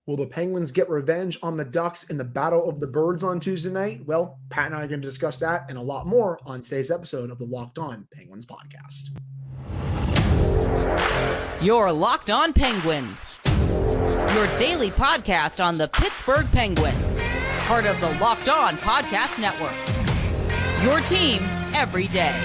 Will the Penguins get revenge on the Ducks in the Battle of the Birds on Tuesday night? Well, Pat and I are going to discuss that and a lot more on today's episode of the Locked On Penguins podcast. You're Locked On Penguins, your daily podcast on the Pittsburgh Penguins, part of the Locked On Podcast Network. Your team every day.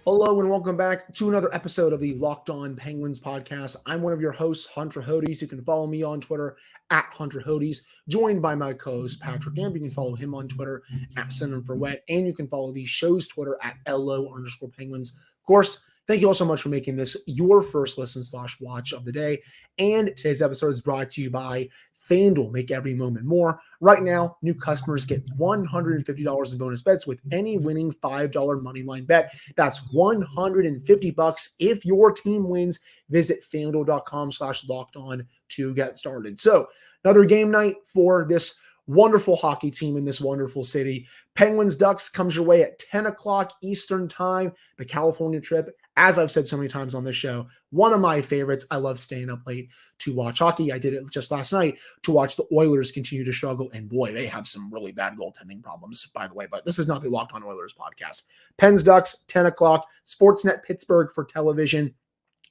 Hello and welcome back to another episode of the Locked On Penguins podcast. I'm one of your hosts, Hunter Hodes. You can follow me on Twitter at Hunter Hodes, joined by my co-host Patrick Gamp. You can follow him on Twitter at @SendHimForWet, and you can follow the show's Twitter at @LO_Penguins. Of course, thank you all so much for making this your first listen / watch of the day. And today's episode is brought to you by FanDuel. Make every moment more. Right now, new customers get $150 in bonus bets with any winning $5 moneyline bet. That's $150 if your team wins. Visit FanDuel.com/lockedon to get started. So another game night for this wonderful hockey team in this wonderful city. Penguins Ducks comes your way at 10 o'clock Eastern time. The California trip, as I've said so many times on this show, one of my favorites. I love staying up late to watch hockey. I did it just last night to watch the Oilers continue to struggle. And boy, they have some really bad goaltending problems, by the way. But this is not the Locked On Oilers podcast. Pens Ducks, 10 o'clock, Sportsnet Pittsburgh for television.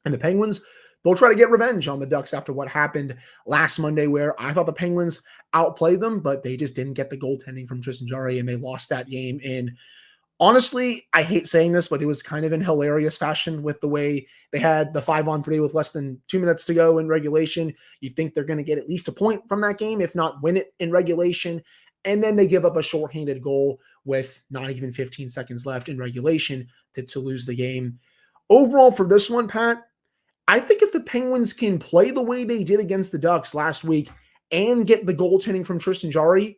And the Penguins, they'll try to get revenge on the Ducks after what happened last Monday, where I thought the Penguins outplayed them, but they just didn't get the goaltending from Tristan Jarry, and they lost that game in, honestly, I hate saying this, but it was kind of in hilarious fashion with the way they had the 5-on-3 with less than 2 minutes to go in regulation. You think they're going to get at least a point from that game, if not win it in regulation. And then they give up a shorthanded goal with not even 15 seconds left in regulation to lose the game. Overall, for this one, Pat, I think if the Penguins can play the way they did against the Ducks last week and get the goaltending from Tristan Jarry,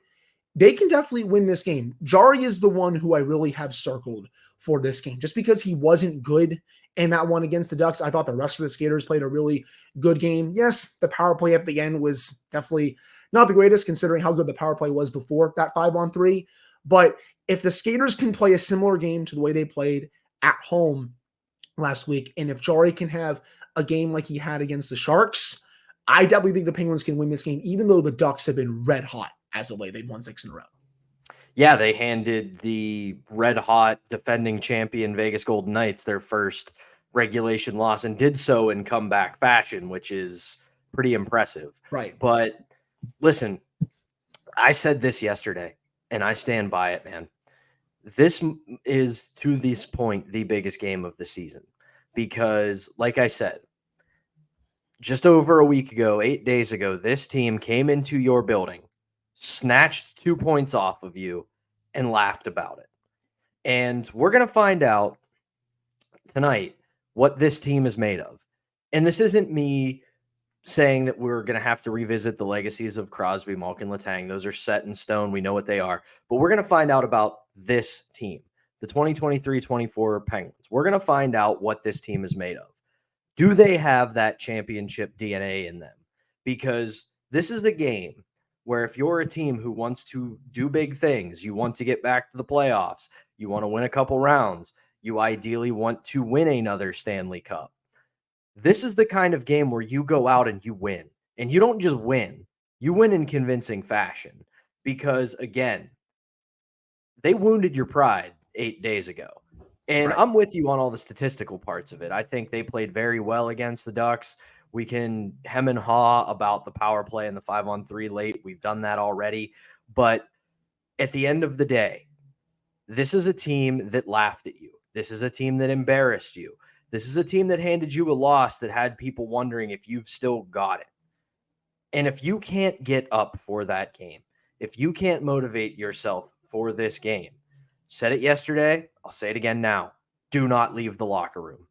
they can definitely win this game. Jarry is the one who I really have circled for this game, just because he wasn't good in that one against the Ducks. I thought the rest of the skaters played a really good game. Yes, the power play at the end was definitely not the greatest, considering how good the power play was before that 5-on-3. But if the skaters can play a similar game to the way they played at home last week, and if Jarry can have a game like he had against the Sharks, I definitely think the Penguins can win this game, even though the Ducks have been red hot as of late. They've won 6 in a row. Yeah, they handed the red hot defending champion Vegas Golden Knights their first regulation loss, and did so in comeback fashion, which is pretty impressive. Right. But listen, I said this yesterday, and I stand by it, man. This is, to this point, the biggest game of the season. Because, like I said, just over a week ago, 8 days ago, this team came into your building, snatched 2 points off of you, and laughed about it. And we're going to find out tonight what this team is made of. And this isn't me saying that we're going to have to revisit the legacies of Crosby, Malkin, Letang. Those are set in stone. We know what they are. But we're going to find out about this team, the 2023-24 Penguins. We're going to find out what this team is made of. Do they have that championship DNA in them? Because this is a game where if you're a team who wants to do big things, you want to get back to the playoffs, you want to win a couple rounds, you ideally want to win another Stanley Cup. This is the kind of game where you go out and you win. And you don't just win. You win in convincing fashion. Because, again, they wounded your pride 8 days ago. And Right. I'm with you on all the statistical parts of it. I think they played very well against the Ducks. We can hem and haw about the power play and the 5-on-3 late. We've done that already. But at the end of the day, this is a team that laughed at you. This is a team that embarrassed you. This is a team that handed you a loss that had people wondering if you've still got it. And if you can't get up for that game, if you can't motivate yourself for this game, said it yesterday, I'll say it again now. Do not leave the locker room.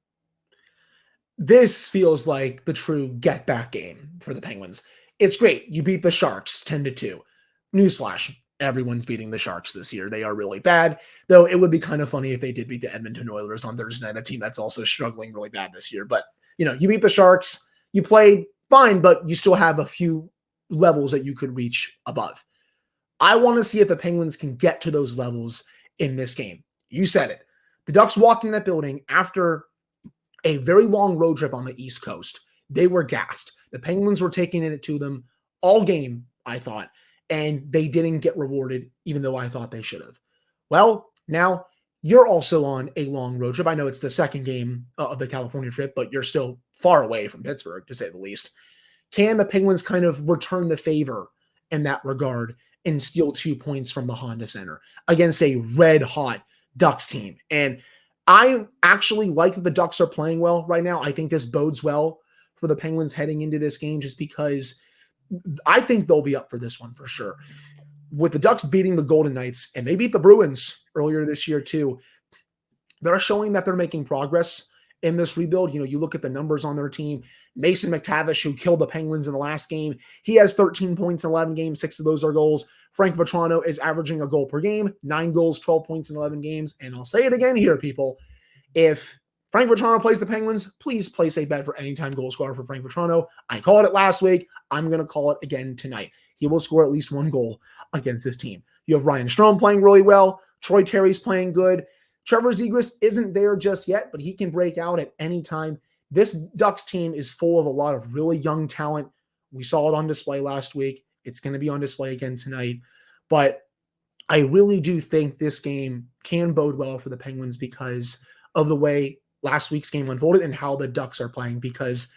This feels like the true get-back game for the Penguins. It's great. You beat the Sharks 10-2. Newsflash, everyone's beating the Sharks this year. They are really bad, though it would be kind of funny if they did beat the Edmonton Oilers on Thursday night, a team that's also struggling really bad this year. But, you beat the Sharks. You played fine, but you still have a few levels that you could reach above. I want to see if the Penguins can get to those levels in this game. You said it. The Ducks walked in that building after a very long road trip on the East Coast. They were gassed. The Penguins were taking it to them all game, I thought, and they didn't get rewarded, even though I thought they should have. Well, now you're also on a long road trip. I know it's the second game of the California trip, but you're still far away from Pittsburgh, to say the least. Can the Penguins kind of return the favor in that regard and steal 2 points from the Honda Center against a red-hot Ducks team? And I actually like that the Ducks are playing well right now. I think this bodes well for the Penguins heading into this game, just because I think they'll be up for this one for sure. With the Ducks beating the Golden Knights, and they beat the Bruins earlier this year too, they're showing that they're making progress in this rebuild. You know, you look at the numbers on their team. Mason McTavish, who killed the Penguins in the last game, he has 13 points in 11 games. 6 of those are goals. Frank Vatrano is averaging a goal per game, 9 goals, 12 points in 11 games. And I'll say it again here, people. If Frank Vatrano plays the Penguins, please place a bet for anytime goal scorer for Frank Vatrano. I called it last week. I'm going to call it again tonight. He will score at least 1 goal against this team. You have Ryan Strome playing really well. Troy Terry's playing good. Trevor Zegras isn't there just yet, but he can break out at any time. This Ducks team is full of a lot of really young talent. We saw it on display last week. It's going to be on display again tonight. But I really do think this game can bode well for the Penguins because of the way last week's game unfolded and how the Ducks are playing, because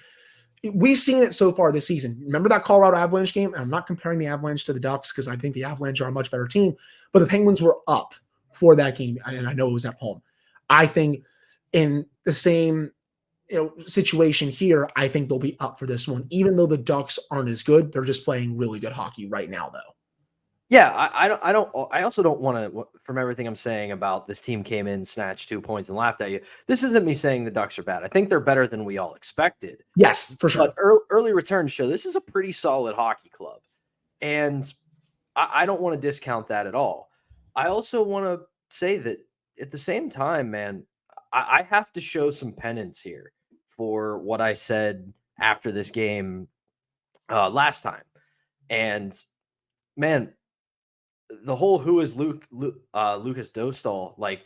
we've seen it so far this season. Remember that Colorado Avalanche game? And I'm not comparing the Avalanche to the Ducks because I think the Avalanche are a much better team, but the Penguins were up for that game, and I know it was at home. I think in the same situation here, I think they'll be up for this one, even though the Ducks aren't as good. They're just playing really good hockey right now, though. Yeah, I also don't want to, from everything I'm saying about this team came in, snatched 2 points and laughed at you. This isn't me saying the Ducks are bad. I think they're better than we all expected. Yes, for sure. But early returns show this is a pretty solid hockey club. And I don't want to discount that at all. I also want to say that at the same time, man, I have to show some penance here for what I said after this game last time. And man, the whole who is Lucas Dostal, like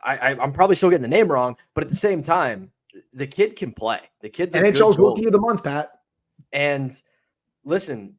I'm probably still getting the name wrong, but at the same time, the kid can play. The kid's NHL's Rookie of the Month, Pat. And listen,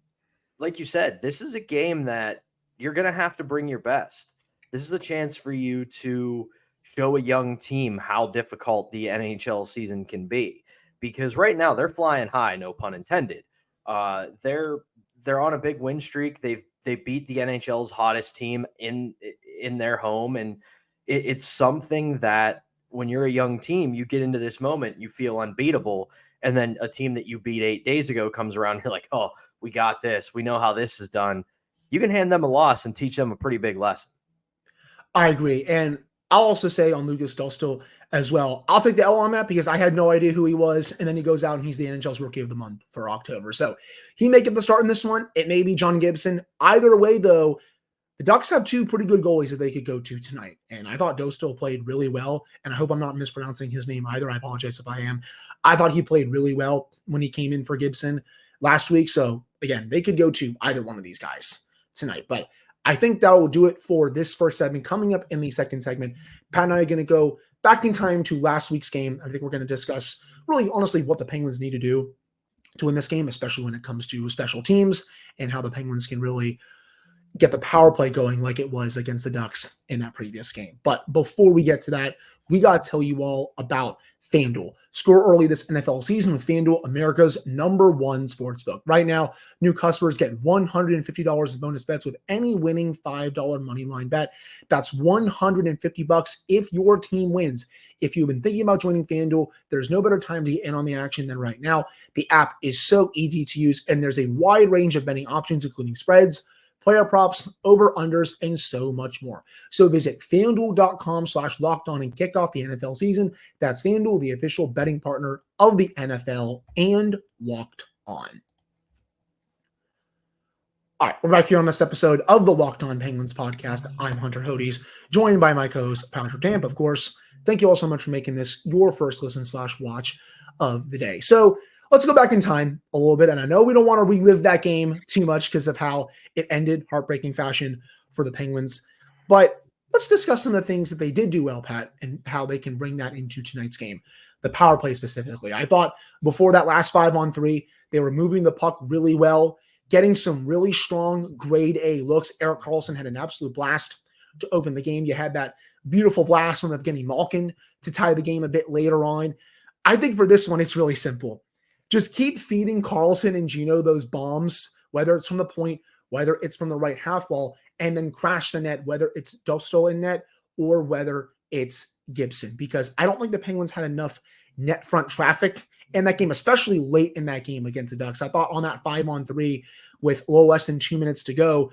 like you said, this is a game that you're going to have to bring your best. This is a chance for you to show a young team how difficult the NHL season can be, because right now they're flying high, no pun intended. They're on a big win streak. They beat the NHL's hottest team in their home, and it's something that when you're a young team, you get into this moment, you feel unbeatable, and then a team that you beat 8 days ago comes around, you're like, oh, we got this. We know how this is done. You can hand them a loss and teach them a pretty big lesson. I agree. And I'll also say on Lucas Dostal as well, I'll take the L on that because I had no idea who he was. And then he goes out and he's the NHL's Rookie of the Month for October. So he may get the start in this one. It may be John Gibson. Either way, though, the Ducks have 2 pretty good goalies that they could go to tonight. And I thought Dostal played really well. And I hope I'm not mispronouncing his name either. I apologize if I am. I thought he played really well when he came in for Gibson last week. So again, they could go to either one of these guys tonight. But I think that will do it for this first segment. Coming up in the second segment, Pat and I are going to go back in time to last week's game. I think we're going to discuss really honestly what the Penguins need to do to win this game, especially when it comes to special teams and how the Penguins can really get the power play going like it was against the Ducks in that previous game. But before we get to that, we got to tell you all about FanDuel. Score early this NFL season with FanDuel, America's #1 sportsbook. Right now, new customers get $150 in bonus bets with any winning $5 moneyline bet. That's $150 if your team wins. If you've been thinking about joining FanDuel, there's no better time to get in on the action than right now. The app is so easy to use, and there's a wide range of betting options, including spreads, player props, over-unders, and so much more. So visit FanDuel.com/lockedon and kick off the NFL season. That's FanDuel, the official betting partner of the NFL and Locked On. All right, we're back here on this episode of the Locked On Penguins podcast. I'm Hunter Hodes, joined by my co-host, Patrick Damp, of course. Thank you all so much for making this your first listen/watch of the day. So let's go back in time a little bit. And I know we don't want to relive that game too much because of how it ended, heartbreaking fashion for the Penguins. But let's discuss some of the things that they did do well, Pat, and how they can bring that into tonight's game. The power play specifically. I thought before that last 5-on-3, they were moving the puck really well, getting some really strong grade A looks. Erik Karlsson had an absolute blast to open the game. You had that beautiful blast from Evgeny Malkin to tie the game a bit later on. I think for this one, it's really simple. Just keep feeding Karlsson and Gino those bombs, whether it's from the point, whether it's from the right half wall, and then crash the net, whether it's Dostal in net or whether it's Gibson, because I don't think the Penguins had enough net front traffic in that game, especially late in that game against the Ducks. I thought on that 5-on-3 with a little less than 2 minutes to go,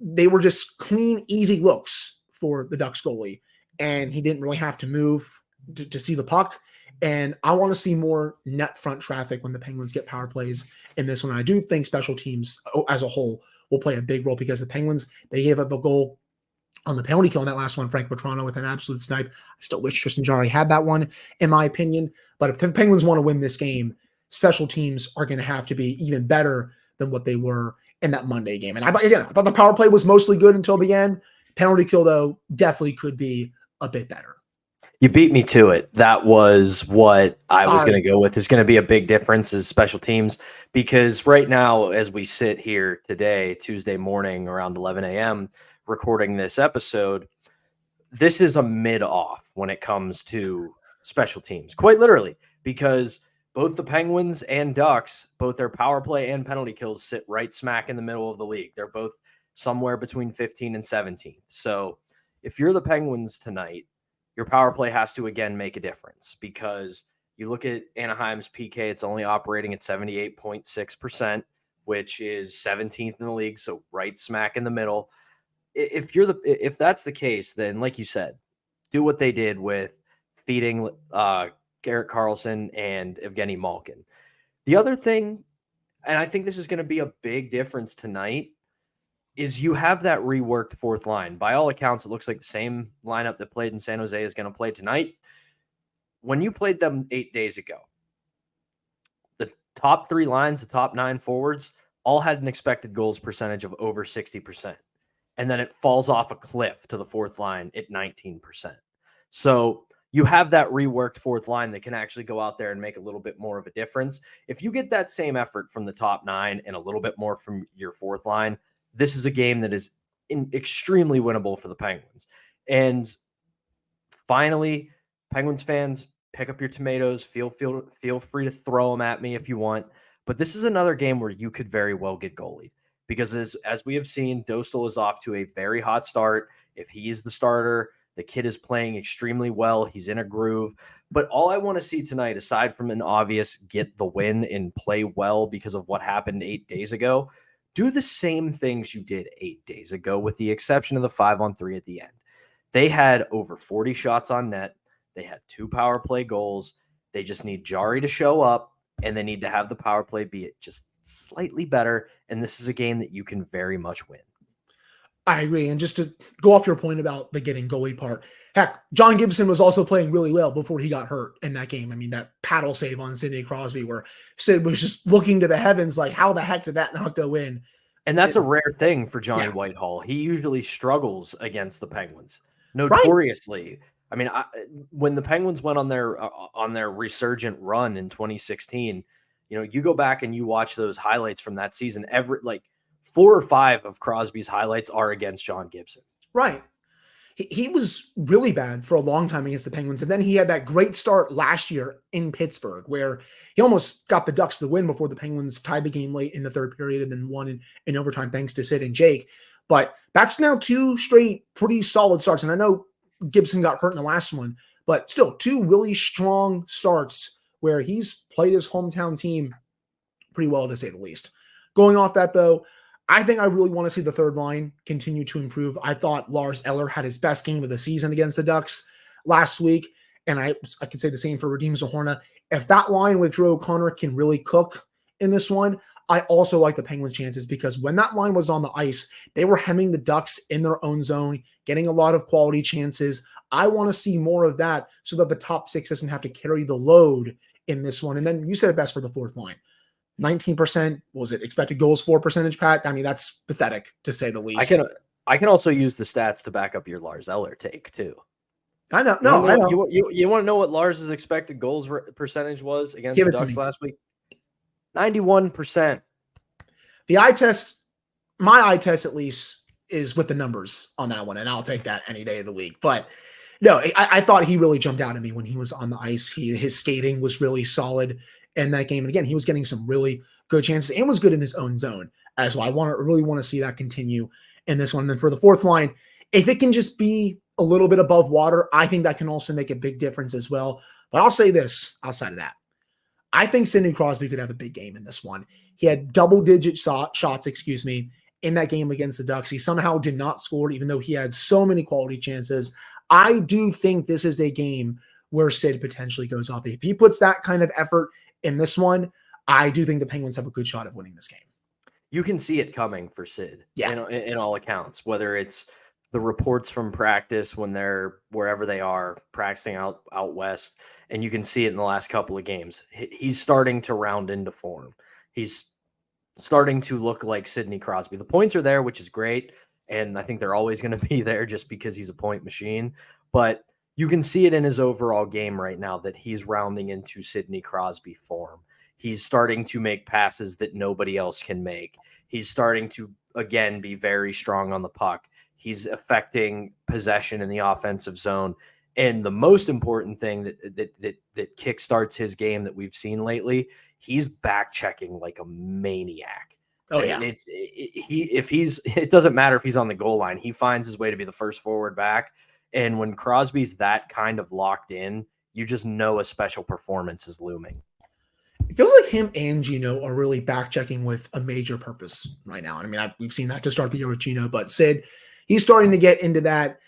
they were just clean, easy looks for the Ducks goalie, and he didn't really have to move to see the puck. And I want to see more net front traffic when the Penguins get power plays in this one. I do think special teams as a whole will play a big role, because the Penguins, they gave up a goal on the penalty kill in that last one, Frank Petrano with an absolute snipe. I still wish Tristan Jarry had that one, in my opinion. But if the Penguins want to win this game, special teams are going to have to be even better than what they were in that Monday game. And I thought the power play was mostly good until the end. Penalty kill, though, definitely could be a bit better. You beat me to it. That was what I was going to go with. Is going to be a big difference is special teams, because right now, as we sit here today, Tuesday morning around 11 a.m., recording this episode, this is a mid-off when it comes to special teams, quite literally, because both the Penguins and Ducks, both their power play and penalty kills sit right smack in the middle of the league. They're both somewhere between 15 and 17th. So if you're the Penguins tonight, your power play has to, again, make a difference, because you look at Anaheim's PK, it's only operating at 78.6%, which is 17th in the league, so right smack in the middle. If that's the case, then like you said, do what they did with feeding Erik Karlsson and Evgeny Malkin. The other thing, and I think this is going to be a big difference tonight, is you have that reworked fourth line. By all accounts, it looks like the same lineup that played in San Jose is going to play tonight. When you played them 8 days ago, the top three lines, the top 9 forwards, all had an expected goals percentage of over 60%. And then it falls off a cliff to the fourth line at 19%. So you have that reworked fourth line that can actually go out there and make a little bit more of a difference. If you get that same effort from the top 9 and a little bit more from your fourth line, this is a game that is extremely winnable for the Penguins. And finally, Penguins fans, pick up your tomatoes. Feel free to throw them at me if you want. But this is another game where you could very well get goalied, because as we have seen, Dostal is off to a very hot start. If he's the starter, the kid is playing extremely well. He's in a groove. But all I want to see tonight, aside from an obvious get the win and play well because of what happened 8 days ago, do the same things you did 8 days ago, with the exception of the 5-on-3 at the end. They had over 40 shots on net. They had 2 power play goals. They just need Jarry to show up, and they need to have the power play be just slightly better. And this is a game that you can very much win. I agree. And just to go off your point about the getting goalie part, heck, John Gibson was also playing really well before he got hurt in that game. I mean, that paddle save on Sidney Crosby where Sid was just looking to the heavens like, how the heck did that not go in? And that's a rare thing for Johnny Whitehall. He usually struggles against the Penguins, notoriously. Right. I mean, when the Penguins went on their resurgent run in 2016, you go back and you watch those highlights from that season. 4 or 5 of Crosby's highlights are against John Gibson. Right. He was really bad for a long time against the Penguins. And then he had that great start last year in Pittsburgh where he almost got the Ducks the win before the Penguins tied the game late in the third period and then won in overtime thanks to Sid and Jake. But that's now 2 straight pretty solid starts. And I know Gibson got hurt in the last one, but still 2 really strong starts where he's played his hometown team pretty well, to say the least. Going off that, though, I think I really want to see the third line continue to improve. I thought Lars Eller had his best game of the season against the Ducks last week, and I could say the same for Radim Zohorna. If that line with Drew O'Connor can really cook in this one, I also like the Penguins' chances, because when that line was on the ice, they were hemming the Ducks in their own zone, getting a lot of quality chances. I want to see more of that so that the top 6 doesn't have to carry the load in this one. And then you said it best for the fourth line. 19%, was it expected goals for percentage, Pat? I mean, that's pathetic to say the least. I can also use the stats to back up your Lars Eller take too. I know. No, I know. You want to know what Lars's expected goals percentage was against Give the it to Ducks me. last week? 91%. The eye test, my eye test at least, is with the numbers on that one, and I'll take that any day of the week. But no, I thought he really jumped out at me when he was on the ice. His skating was really solid in that game. And again, he was getting some really good chances and was good in his own zone as well. I really want to see that continue in this one. And then for the fourth line, if it can just be a little bit above water, I think that can also make a big difference as well. But I'll say this outside of that. I think Sidney Crosby could have a big game in this one. He had double-digit shots, in that game against the Ducks. He somehow did not score, even though he had so many quality chances. I do think this is a game where Sid potentially goes off. If he puts that kind of effort in this one, I do think the Penguins have a good shot of winning this game. You can see it coming for Sid, in all accounts, whether it's the reports from practice when they're wherever they are practicing out west, and you can see it in the last couple of games. He's starting to round into form. He's starting to look like Sidney Crosby. The points are there, which is great, and I think they're always going to be there just because he's a point machine. But you can see it in his overall game right now that he's rounding into Sidney Crosby form. He's starting to make passes that nobody else can make. He's starting to, again, be very strong on the puck. He's affecting possession in the offensive zone. And the most important thing that kickstarts his game that we've seen lately, he's back checking like a maniac. Oh yeah. And it doesn't matter if he's on the goal line. He finds his way to be the first forward back. And when Crosby's that kind of locked in, you just know a special performance is looming. It feels like him and Gino are really back checking with a major purpose right now. I mean, we've seen that to start the year with Gino, but Sid, he's starting to get into that,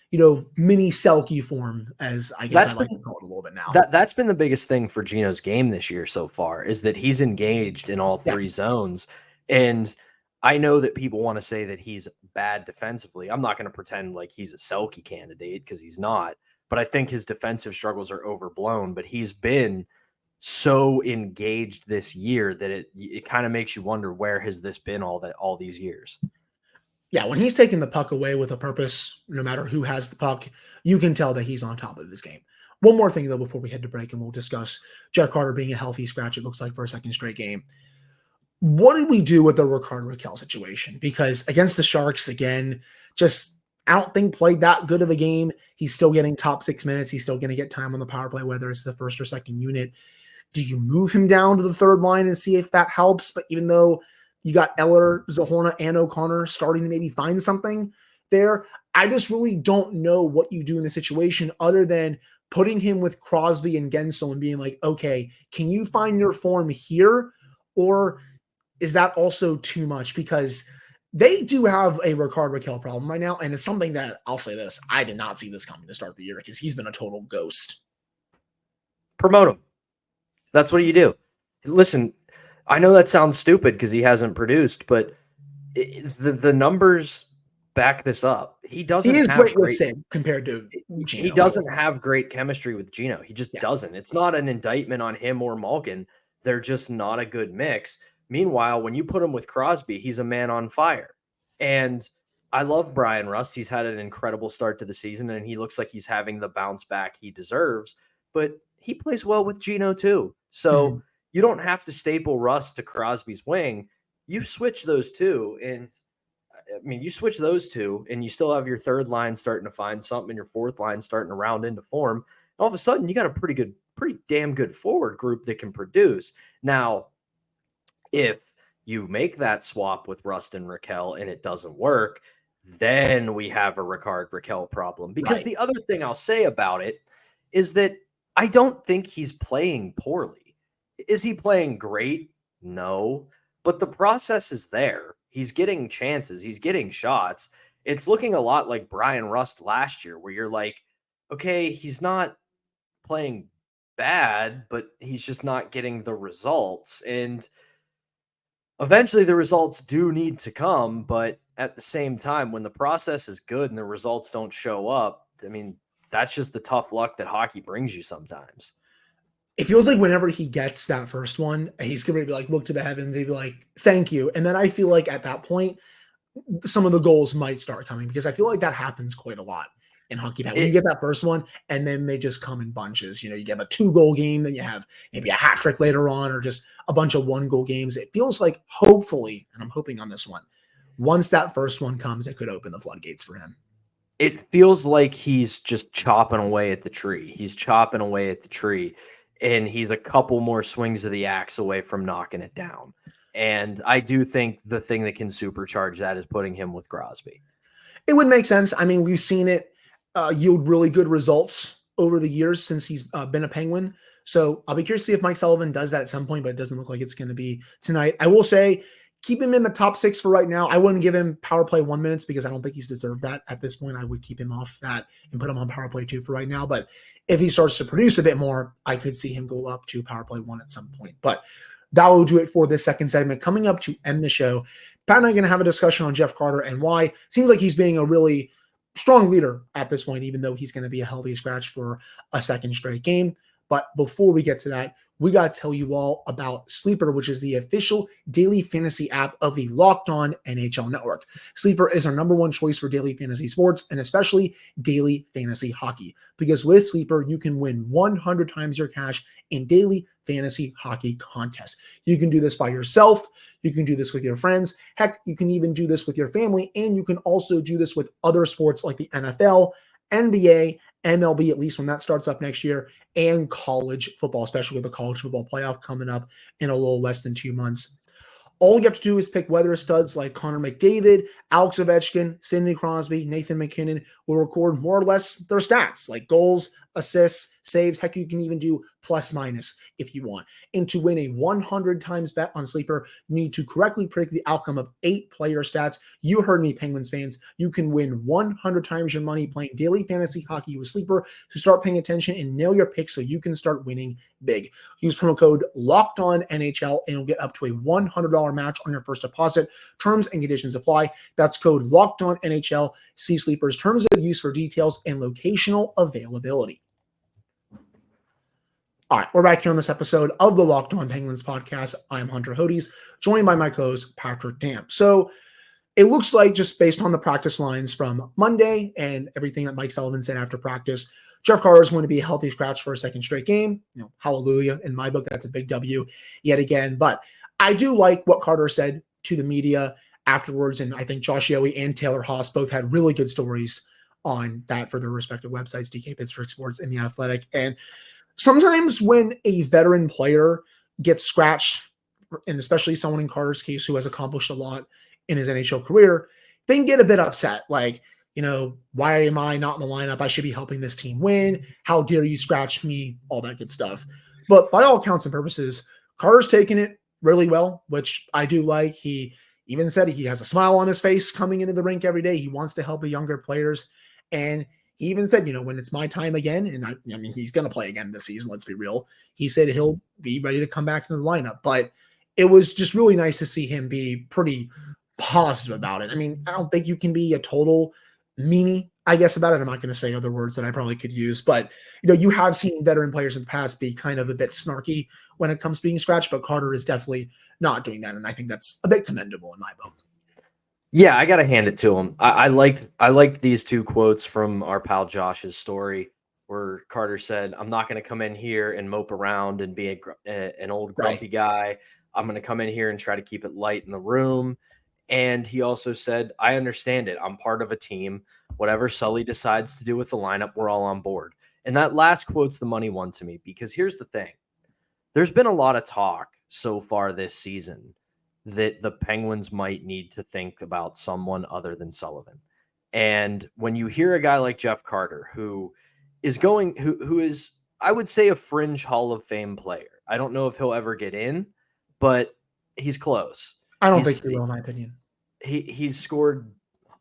mini Selke form, as I guess I like to call it a little bit now. That's been the biggest thing for Gino's game this year so far, is that he's engaged in all three zones. And I know that people want to say that he's bad defensively. I'm not going to pretend like he's a Selke candidate because he's not, but I think his defensive struggles are overblown. But he's been so engaged this year that it kind of makes you wonder, where has this been all these years? Yeah, when he's taking the puck away with a purpose, no matter who has the puck, you can tell that he's on top of his game. One more thing, though, before we head to break, and we'll discuss Jeff Carter being a healthy scratch, it looks like, for a second straight game. What did we do with the Rickard Rakell situation? Because against the Sharks, again, I don't think played that good of a game. He's still getting top 6 minutes. He's still going to get time on the power play, whether it's the first or second unit. Do you move him down to the third line and see if that helps? But even though you got Eller, Zahorna, and O'Connor starting to maybe find something there, I just really don't know what you do in a situation other than putting him with Crosby and Gensel and being like, okay, can you find your form here? Or is that also too much? Because they do have a Rickard Rakell problem right now, and it's something that, I'll say this, I did not see this coming to start the year because he's been a total ghost. Promote him. That's what you do. Listen, I know that sounds stupid because he hasn't produced, but the numbers back this up. He is great with Sid compared to Gino. He doesn't have great chemistry with Gino. He just doesn't. It's not an indictment on him or Malkin. They're just not a good mix. Meanwhile, when you put him with Crosby, he's a man on fire. And I love Brian Rust. He's had an incredible start to the season, and he looks like he's having the bounce back he deserves. But he plays well with Gino too. So you don't have to staple Rust to Crosby's wing. You switch those two, and you switch those two, and you still have your third line starting to find something, and your fourth line starting to round into form. And all of a sudden, you got a pretty damn good forward group that can produce. Now, if you make that swap with Rust and Rakell and it doesn't work, then we have a Rickard Rakell problem. Because the other thing I'll say about it is that I don't think he's playing poorly. Is he playing great? No. But the process is there. He's getting chances. He's getting shots. It's looking a lot like Brian Rust last year, where you're like, okay, he's not playing bad, but he's just not getting the results. And eventually the results do need to come. But at the same time, when the process is good and the results don't show up, that's just the tough luck that hockey brings you sometimes. It feels like whenever he gets that first one, he's going to be like, look to the heavens. He'd be like, thank you. And then I feel like at that point, some of the goals might start coming, because I feel like that happens quite a lot in hockey. When you get that first one and then they just come in bunches, you get a 2-goal game, then you have maybe a hat trick later on, or just a bunch of 1-goal games. It feels like, hopefully, and I'm hoping on this one, once that first one comes, it could open the floodgates for him. It feels like he's just chopping away at the tree. He's chopping away at the tree, and he's a couple more swings of the axe away from knocking it down. And I do think the thing that can supercharge that is putting him with Crosby. It would make sense. I mean, we've seen it yield really good results over the years since he's been a Penguin. So I'll be curious to see if Mike Sullivan does that at some point, but it doesn't look like it's going to be tonight. I will say, keep him in the top 6 for right now. I wouldn't give him power play 1 minutes because I don't think he's deserved that at this point. I would keep him off that and put him on power play 2 for right now. But if he starts to produce a bit more, I could see him go up to power play 1 at some point. But that will do it for this second segment. Coming up to end the show, Pat and I are going to have a discussion on Jeff Carter and why. Seems like he's being a really strong leader at this point, even though he's going to be a healthy scratch for a second straight game. But before we get to that, we got to tell you all about Sleeper, which is the official daily fantasy app of the Locked On NHL Network. Sleeper is our number one choice for daily fantasy sports, and especially daily fantasy hockey. Because with Sleeper, you can win 100 times your cash in daily fantasy hockey contests. You can do this by yourself. You can do this with your friends. Heck, you can even do this with your family, and you can also do this with other sports like the NFL, NBA, MLB, at least when that starts up next year, and college football, especially with the college football playoff coming up in a little less than 2 months. All you have to do is pick weather studs like Connor McDavid, Alex Ovechkin, Sidney Crosby, Nathan McKinnon will record more or less their stats like goals, assists, saves. Heck, you can even do plus minus if you want. And to win a 100 times bet on Sleeper, you need to correctly predict the outcome of 8 player stats. You heard me, Penguins fans. You can win 100 times your money playing daily fantasy hockey with Sleeper. So start paying attention and nail your picks so you can start winning big. Use promo code LOCKEDONNHL and you'll get up to a $100 match on your first deposit. Terms and conditions apply. That's code LOCKEDONNHL. See Sleeper's terms of use for details and locational availability. All right, we're back here on this episode of the Locked On Penguins podcast. I'm Hunter Hodes, joined by my co-host Patrick Damp. So it looks like, just based on the practice lines from Monday and everything that Mike Sullivan said after practice, Jeff Carter is going to be a healthy scratch for a second straight game. Hallelujah. In my book, that's a big W yet again. But I do like what Carter said to the media afterwards, and I think Josh Yohe and Taylor Haas both had really good stories on that for their respective websites, DK Pittsburgh Sports and The Athletic. And sometimes when a veteran player gets scratched, and especially someone in Carter's case who has accomplished a lot in his NHL career, they can get a bit upset. Like, why am I not in the lineup? I should be helping this team win. How dare you scratch me? All that good stuff. But by all accounts and purposes, Carter's taken it really well, which I do like. He even said he has a smile on his face coming into the rink every day. He wants to help the younger players. And he even said, when it's my time again, and I mean, he's going to play again this season, let's be real. He said he'll be ready to come back into the lineup. But it was just really nice to see him be pretty positive about it. I mean, I don't think you can be a total meanie, I guess, about it. I'm not going to say other words that I probably could use, but you have seen veteran players in the past be kind of a bit snarky when it comes to being scratched, but Carter is definitely not doing that. And I think that's a bit commendable in my book. Yeah, I got to hand it to him. I liked these 2 quotes from our pal Josh's story where Carter said, I'm not going to come in here and mope around and be an old grumpy guy. I'm going to come in here and try to keep it light in the room. And he also said, I understand it. I'm part of a team. Whatever Sully decides to do with the lineup, we're all on board. And that last quote's the money one to me, because here's the thing. There's been a lot of talk so far this season that the Penguins might need to think about someone other than Sullivan. And when you hear a guy like Jeff Carter, who is, I would say, a fringe Hall of Fame player. I don't know if he'll ever get in, but he's close. I don't think he will, in my opinion. He's scored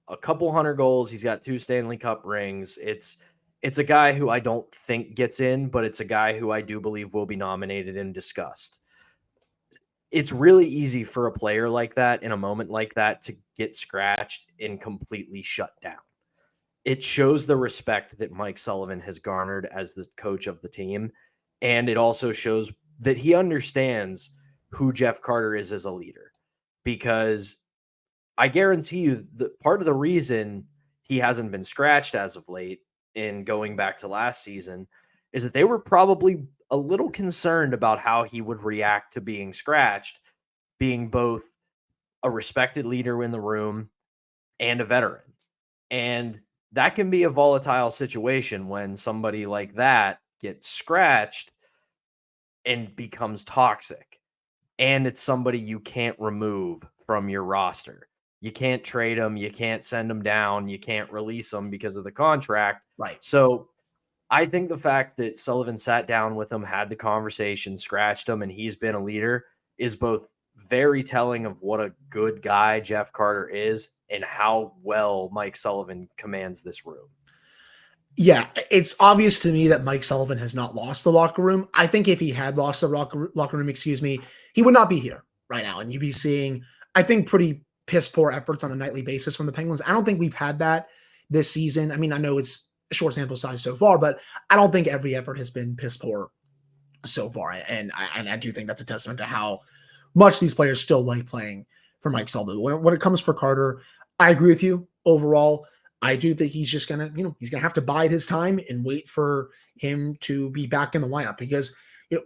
a couple 100 goals. He's got 2 Stanley Cup rings. It's a guy who I don't think gets in, but it's a guy who I do believe will be nominated and discussed. It's really easy for a player like that in a moment like that to get scratched and completely shut down. It shows the respect that Mike Sullivan has garnered as the coach of the team. And it also shows that he understands who Jeff Carter is as a leader, because I guarantee you that part of the reason he hasn't been scratched as of late, in going back to last season, is that they were probably a little concerned about how he would react to being scratched, being both a respected leader in the room and a veteran. And that can be a volatile situation when somebody like that gets scratched and becomes toxic. And it's somebody you can't remove from your roster. You can't trade them. You can't send them down. You can't release them because of the contract. Right. So I think the fact that Sullivan sat down with him, had the conversation, scratched him, and he's been a leader is both very telling of what a good guy Jeff Carter is and how well Mike Sullivan commands this room. Yeah, it's obvious to me that Mike Sullivan has not lost the locker room. I think if he had lost the locker room, he would not be here right now. And you'd be seeing, I think, pretty piss poor efforts on a nightly basis from the Penguins. I don't think we've had that this season. I mean, I know it's a short sample size so far, but I don't think every effort has been piss poor so far. And I do think that's a testament to how much these players still like playing for Mike Sullivan. When it comes for Carter, I agree with you overall. I do think he's just going to, he's going to have to bide his time and wait for him to be back in the lineup, because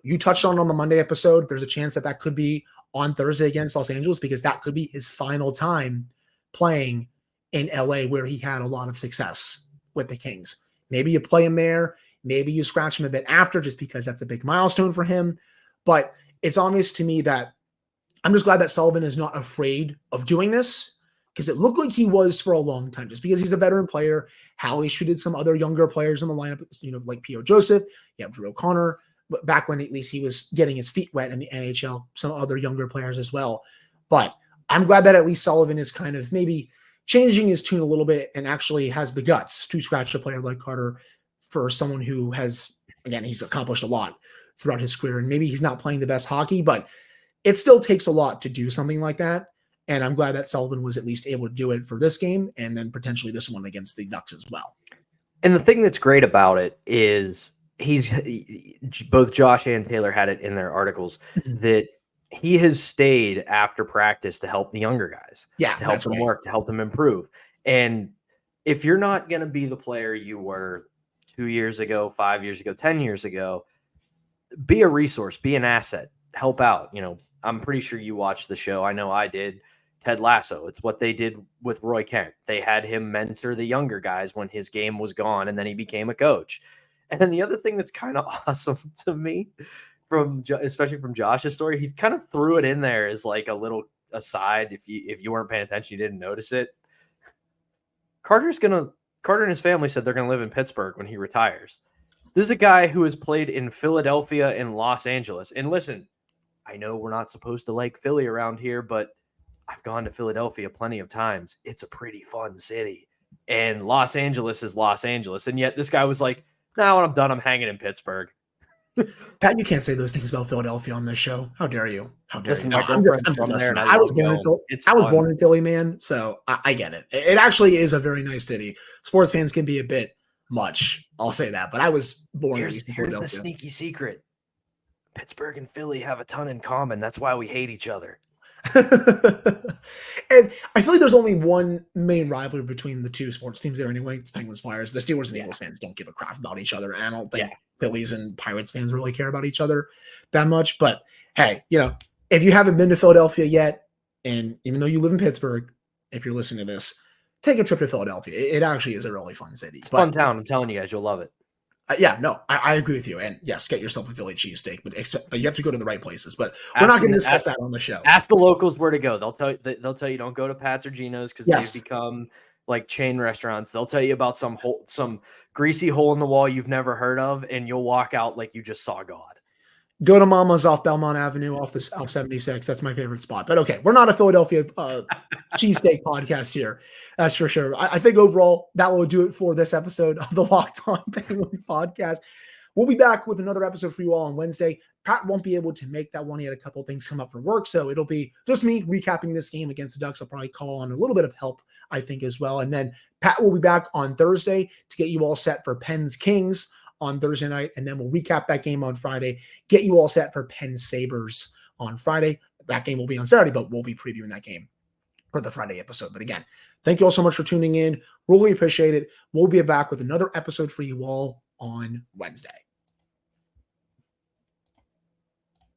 you touched on the Monday episode. There's a chance that could be on Thursday against Los Angeles, because that could be his final time playing in LA, where he had a lot of success with the Kings. Maybe you play him there. Maybe you scratch him a bit after, just because that's a big milestone for him. But it's obvious to me that I'm just glad that Sullivan is not afraid of doing this, because it looked like he was for a long time, just because he's a veteran player. Halley treated some other younger players in the lineup, like P.O. Joseph. You have Drew O'Connor. But back when at least he was getting his feet wet in the NHL, some other younger players as well. But I'm glad that at least Sullivan is kind of maybe changing his tune a little bit and actually has the guts to scratch a player like Carter, for someone who has, again, he's accomplished a lot throughout his career. And maybe he's not playing the best hockey, but it still takes a lot to do something like that. And I'm glad that Sullivan was at least able to do it for this game, and then potentially this one against the Ducks as well. And the thing that's great about it is both Josh and Taylor had it in their articles that he has stayed after practice to help the younger guys, to help them work, to help them improve. And if you're not going to be the player you were 2 years ago, 5 years ago, 10 years ago, be a resource, be an asset, help out. I'm pretty sure you watched the show. I know I did. Ted Lasso. It's what they did with Roy Kent. They had him mentor the younger guys when his game was gone, and then he became a coach. And then the other thing that's kind of awesome to me, especially from Josh's story, he kind of threw it in there as like a little aside. If you weren't paying attention, you didn't notice it. Carter and his family said they're going to live in Pittsburgh when he retires. This is a guy who has played in Philadelphia and Los Angeles. And listen, I know we're not supposed to like Philly around here, but I've gone to Philadelphia plenty of times. It's a pretty fun city. And Los Angeles is Los Angeles. And yet this guy was like, nah, when I'm done, I'm hanging in Pittsburgh. Pat, you can't say those things about Philadelphia on this show. How dare you? How dare you? I'm from there, and I was born in Philly, man. So I get it. It actually is a very nice city. Sports fans can be a bit much. I'll say that. But I was born in Philadelphia. Here's the sneaky secret. Pittsburgh and Philly have a ton in common. That's why we hate each other. And I feel like there's only one main rivalry between the two sports teams there anyway. It's Penguins Flyers. The Steelers and Eagles fans don't give a crap about each other. And I don't think Phillies and Pirates fans really care about each other that much. But hey, if you haven't been to Philadelphia yet, and even though you live in Pittsburgh, if you're listening to this, take a trip to Philadelphia. It actually is a really fun city. It's a fun town. I'm telling you guys, you'll love it. I agree with you. And yes, get yourself a Philly cheesesteak, but you have to go to the right places. But we're not going to discuss that on the show. Ask the locals where to go. They'll tell you don't go to Pat's or Gino's, because they've become like chain restaurants. They'll tell you about some greasy hole in the wall you've never heard of, and you'll walk out like you just saw God. Go to Mama's off Belmont Avenue, off 76. That's my favorite spot. But okay, we're not a Philadelphia cheesesteak podcast here. That's for sure. I think overall that will do it for this episode of the Locked On Penguins podcast. We'll be back with another episode for you all on Wednesday. Pat won't be able to make that one. He had a couple things come up for work, so it'll be just me recapping this game against the Ducks. I'll probably call on a little bit of help, I think, as well. And then Pat will be back on Thursday to get you all set for Pens Kings on Thursday night, and then we'll recap that game on Friday, get you all set for Penn Sabres on Friday. That game will be on Saturday, but we'll be previewing that game for the Friday episode. But again, thank you all so much for tuning in. Really appreciate it. We'll be back with another episode for you all on Wednesday.